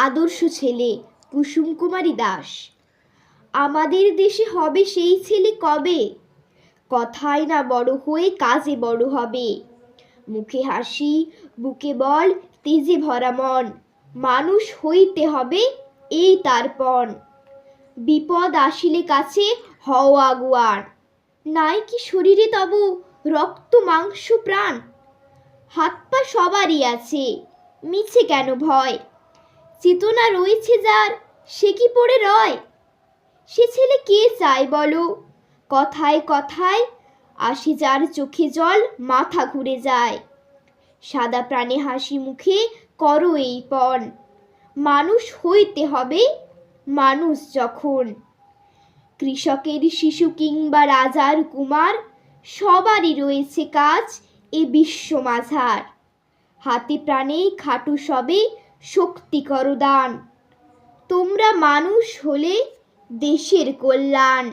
আদর্শ ছেলে কুসুম কুমারী দাস। আমাদের দেশে হবে সেই ছেলে কবে, কথায় না বড় হয়ে কাজে বড় হবে। মুখে হাসি, বুকে বল, তেজে ভরা মন, মানুষ হইতে হবে এই তার পণ। বিপদ আসিলে কাছে হও আগুয়ান, নাই কি শরীরে তব রক্ত মাংস প্রাণ। হাত পা সবারই আছে, মিছে কেন ভয়, চেতনা রয়েছে যার সে কি পড়ে রয়। সে ছেলে কে চায় বলো, কথায় কথায় আসে যার চোখে জল মাথা ঘুরে যায়। সাদা প্রাণে হাসি মুখে করো এই পণ, মানুষ হইতে হবে মানুষ যখন। কৃষকের শিশু কিংবা রাজার কুমার, সবারই রয়েছে কাজ এ বিশ্ব মাঝার। হাতে প্রাণে খাটু সবে শক্তি করো দান, তোমরা মানুষ হলে দেশের কল্যাণ।